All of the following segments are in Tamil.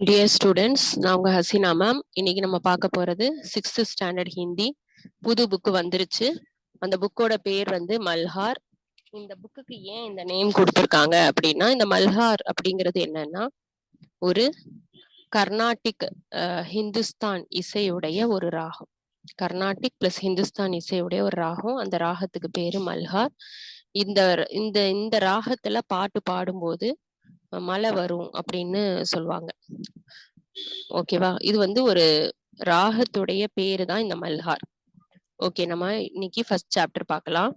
டியர் ஸ்டூடெண்ட்ஸ், நான் உங்க ஹசீனா மேம். இன்னைக்கு நம்ம பார்க்க போறது 6th ஸ்டாண்டர்ட் ஹிந்தி. புது புக்கு வந்துருச்சு. அந்த புக்கோட பேர் வந்து மல்ஹார். இந்த புக்குக்கு ஏன் இந்த நேம் கொடுத்துருக்காங்க அப்படின்னா, இந்த மல்ஹார் அப்படிங்கிறது என்னன்னா ஒரு கர்நாடிக் ஹிந்துஸ்தான் இசையுடைய ஒரு ராகம். கர்நாடிக் பிளஸ் ஹிந்துஸ்தான் இசையுடைய ஒரு ராகம். அந்த ராகத்துக்கு பேரு மல்ஹார். இந்த இந்த இந்த ராகத்துல பாட்டு பாடும்போது மழை வரும் அப்படின்னு சொல்லுவாங்க. ஓகேவா? இது வந்து ஒரு ராகத்துடைய பேரு தான் இந்த மல்ஹார். ஓகே, நம்ம இன்னைக்கு ஃபர்ஸ்ட் சாப்டர் பார்க்கலாம்.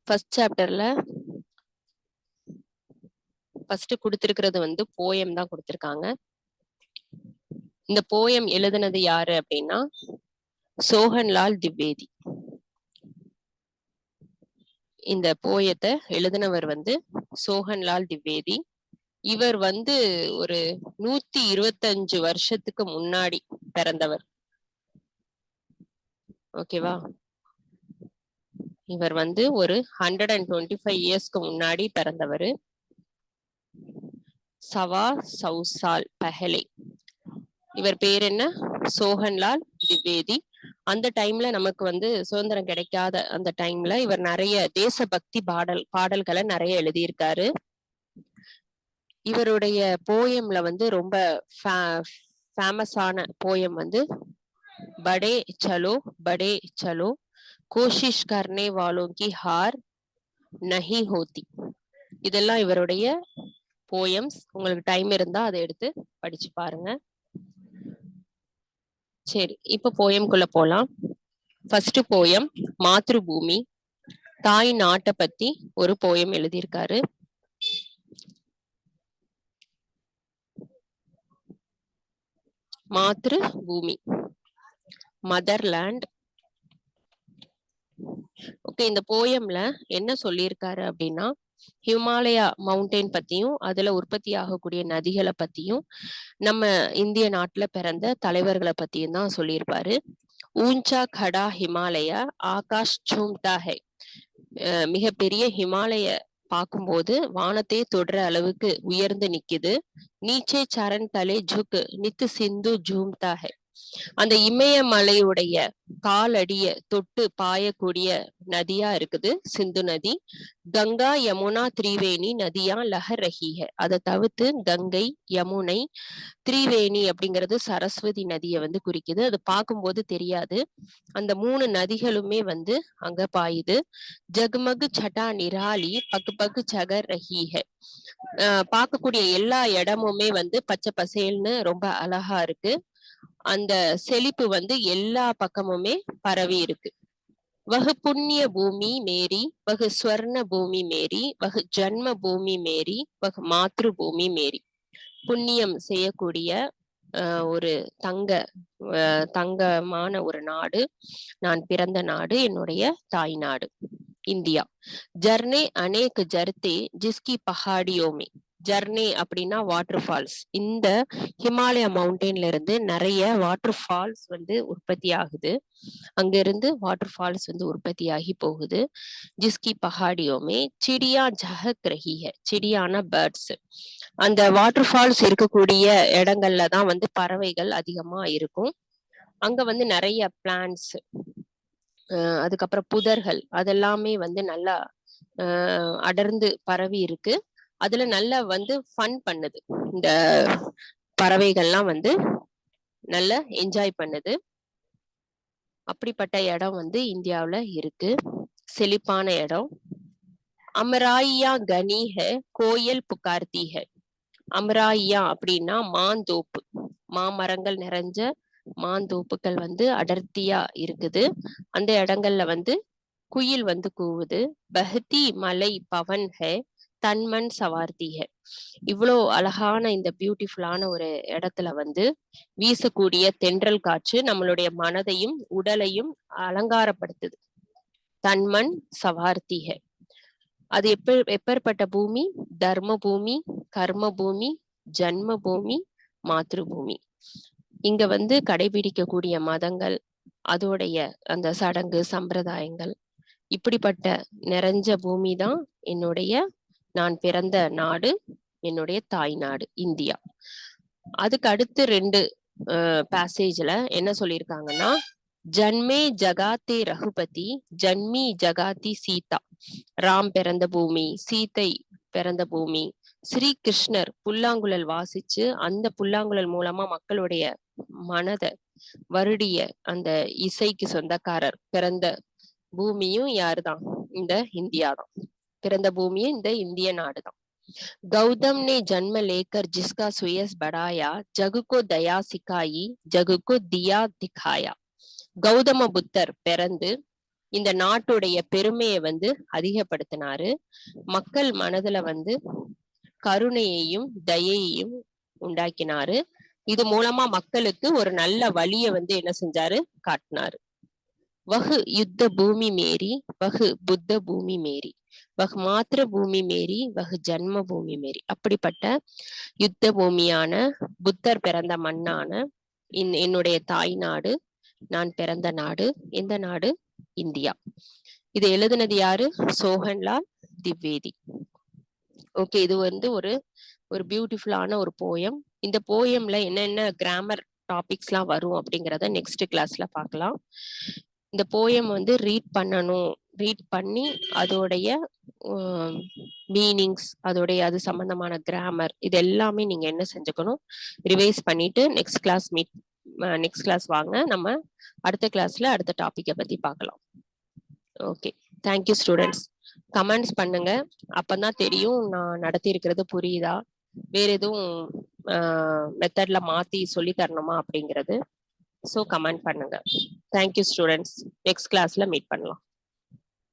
ஃபர்ஸ்ட் சாப்டர்ல ஃபர்ஸ்ட் கொடுத்திருக்கிறது வந்து போயம் தான் கொடுத்திருக்காங்க. இந்த போயம் எழுதுனது யாரு அப்படின்னா சோஹன்லால் திவேதி. இந்த போயத்தை எழுதினவர் வந்து சோஹன்லால் திவேதி. இவர் வந்து ஒரு 125 வருஷத்துக்கு முன்னாடி பிறந்தவர். ஓகேவா? இவர் வந்து ஒரு 125 இயர்ஸ்க்கு முன்னாடி பிறந்தவர். சவா சவுசால் பஹலே. இவர் பேர் என்ன? சோஹன்லால் திவேதி. அந்த டைம்ல நமக்கு வந்து சுதந்திரம் கிடைக்காத அந்த டைம்ல இவர் நிறைய தேசபக்தி பாடல்களை நிறைய எழுதியிருக்காரு. இவருடைய போயம்ல வந்து ரொம்ப ஃபேமஸான போயம் வந்து படே சலோ கோஷிஷ் கர்னே வாலோं की हार नहीं होती. இதெல்லாம் இவருடைய போயம்ஸ். உங்களுக்கு டைம் இருந்தா அதை எடுத்து படிச்சு பாருங்க. சரி, இப்ப போயம்குள்ள போலாம். ஃபர்ஸ்ட் போயம் மாத்ருபூமி, தாய் நாட்டை பத்தி ஒரு போயம் எழுதியிருக்காரு. மாத்ருபூமி, மதர்லேண்ட். ஓகே, இந்த போயம்ல என்ன சொல்லியிருக்காரு அப்படின்னா ஹிமாலயா மவுண்டைன் பத்தியும் அதுல உற்பத்தி ஆகக்கூடிய நதிகளை பத்தியும் நம்ம இந்திய நாட்டுல பிறந்த தலைவர்களை பத்தியும் தான் சொல்லியிருப்பாரு. ஊஞ்சா கடா ஹிமாலயா ஆகாஷ் சூம்தா ஹை. மிகப்பெரிய ஹிமாலய பார்க்கும்போது வானத்தை தொடுற அளவுக்கு உயர்ந்து நிக்குது. நீச்சே சரண் தலே ஜுக் நித்து சிந்து ஜூம்தா ஹை. அந்த இமயமலையுடைய காலடிய தொட்டு பாயக்கூடிய நதியா இருக்குது சிந்து நதி. கங்கா யமுனா திரிவேணி நதியா லஹர் ரஹி ஹை. அதை தவிர்த்து கங்கை, யமுனை, திரிவேணி அப்படிங்கிறது சரஸ்வதி நதியை வந்து குறிக்குது. அது பார்க்கும்போது தெரியாது, அந்த 3 நதிகளுமே வந்து அங்க பாயுது. ஜக்மகு சட்டா நிராலி பக்கு பக்கு சகர் ரஹி ஹை. பார்க்கக்கூடிய எல்லா இடமுமே வந்து பச்சை பசேல்னு ரொம்ப அழகா இருக்கு. அந்த செழிப்பு வந்து எல்லா பக்கமுமே பரவி இருக்கு. வகு புண்ணிய பூமி மேரி, வகு ஸ்வர்ண பூமி மேரி, வகு ஜன்ம பூமி மேரி, வகு மாத்ரு பூமி மேரி. புண்ணியம் செய்யக்கூடிய ஒரு தங்கமான ஒரு நாடு, நான் பிறந்த நாடு, என்னுடைய தாய் நாடு இந்தியா. ஜர்னே அநேக் ஜர்தே ஜிஸ்கி பஹாடியோமே. ஜர்னே அப்படின்னா வாட்டர் ஃபால்ஸ். இந்த ஹிமாலயா மவுண்டெயின்ல இருந்து நிறைய வாட்டர் ஃபால்ஸ் வந்து உற்பத்தி ஆகுது. அங்க இருந்து வாட்டர் ஃபால்ஸ் வந்து உற்பத்தி ஆகி போகுது. ஜிஸ்கி பஹாடியோமே சிடியா ஜஹக் ரஹி ஹை. சிடியான பேர்ட்ஸ். அந்த வாட்டர் ஃபால்ஸ் இருக்கக்கூடிய இடங்கள்ல தான் வந்து பறவைகள் அதிகமா இருக்கும். அங்க வந்து நிறைய பிளான்ட்ஸ், அதுக்கப்புறம் புதர்கள், அதெல்லாமே வந்து நல்லா அடர்ந்து பரவி இருக்கு. அதுல நல்லா வந்து ஃபன் பண்ணுது. இந்த பறவைகள்லாம் வந்து நல்லா என்ஜாய் பண்ணுது. அப்படிப்பட்ட இடம் வந்து இந்தியாவுல இருக்கு, செழிப்பான இடம். அமராயியா கனி ஹை கோயல் புகார்த்தி ஹை. அமராயியா அப்படின்னா மாந்தோப்பு, மாமரங்கள் நிறைஞ்ச மாந்தோப்புகள் வந்து அடர்த்தியா இருக்குது. அந்த இடங்கள்ல வந்து குயில் வந்து கூவுது. பஹதி மலை பவன் ஹை தன்மன் சவார்த்தி ஹை. இவ்வளோ அழகான இந்த பியூட்டிஃபுல்லான ஒரு இடத்துல வந்து வீசக்கூடிய தென்றல் காற்று நம்மளுடைய மனதையும் உடலையும் அலங்காரப்படுத்துது. தன்மன் சவார்த்தி ஹை. அது எப்பேற்பட்ட பூமி? தர்ம பூமி, கர்ம பூமி, ஜன்ம பூமி, மாத்ரு பூமி. இங்க வந்து கடைபிடிக்கக்கூடிய மதங்கள், அதோடைய அந்த சடங்கு சம்பிரதாயங்கள், இப்படிப்பட்ட நிறைஞ்ச பூமி தான் என்னுடைய நான் பிறந்த நாடு, என்னுடைய தாய்நாடு இந்தியா. அதுக்கு அடுத்து 2 பேசேஜ்ல என்ன சொல்லியிருக்காங்கன்னா, ஜன்மே ஜகாத்தே ரகுபதி ஜன்மி ஜகாதி சீதா. ராம் பிறந்த பூமி, சீதை பிறந்த பூமி. ஸ்ரீ கிருஷ்ணர் புல்லாங்குழல் வாசிச்சு அந்த புல்லாங்குழல் மூலமா மக்களுடைய மனதை வருடிய அந்த இசைக்கு சொந்தக்காரர் பிறந்த பூமியும் யாருதான்? இந்த இந்தியா தான். பிறந்த பூமியும் இந்த இந்திய நாடுதான். गौतम ने जन्म लेकर जिसका सुयस बढ़ाया जग को दया सिखाई जग को दिया दिखाया. கௌதம புத்தர் பிறந்து இந்த நாட்டுடைய பெருமையை அதிகப்படுத்தினாரு. மக்கள் மனதுல கருணையையும் தயையையும் உண்டாக்கினாரு. இது மூலமா மக்களுக்கு ஒரு நல்ல வழியை என்ன செஞ்சாரு? காட்டினாரு. வஹு யுத்த பூமி மேரி வஹு புத்த பூமி மேரி வஹ் மாத்திர பூமி மேரி வஹ் ஜன்ம பூமி மேரி. அப்படிப்பட்ட யுத்த பூமியான புத்தர் பிறந்த மண்ணான என்னுடைய தாய் நாடு, நான் பிறந்த நாடு. எந்த நாடு? இந்தியா. இது எழுதுனது யாரு? சோஹன்லால் திவேதி. ஓகே, இது ஒரு ஒரு பியூட்டிஃபுல்லான ஒரு போயம். இந்த போயம்ல என்னென்ன கிராமர் டாபிக்ஸ்லாம் வரும் அப்படிங்கிறத நெக்ஸ்ட் கிளாஸ்ல பார்க்கலாம். இந்த போயம் ரீட் பண்ணணும். ரீட் பண்ணி அதோடைய மீனிங்ஸ், அதோடைய அது சம்பந்தமான கிராமர், இது எல்லாமே நீங்க என்ன செஞ்சுக்கணும்? ரிவைஸ் பண்ணிட்டு நெக்ஸ்ட் கிளாஸ் வாங்க. நம்ம அடுத்த கிளாஸ்ல அடுத்த டாபிக்கை பத்தி பார்க்கலாம். Okay, thank you students. கமெண்ட்ஸ் பண்ணுங்க, அப்பதான் தெரியும் நான் நடத்தி இருக்கிறது புரியுதா, வேற எதுவும் மெத்தட்ல மாத்தி சொல்லி தரணுமா அப்படிங்கிறது. ஸோ கமெண்ட் பண்ணுங்க. Thank you students. நெக்ஸ்ட் கிளாஸ்ல மீட் பண்ணலாம்.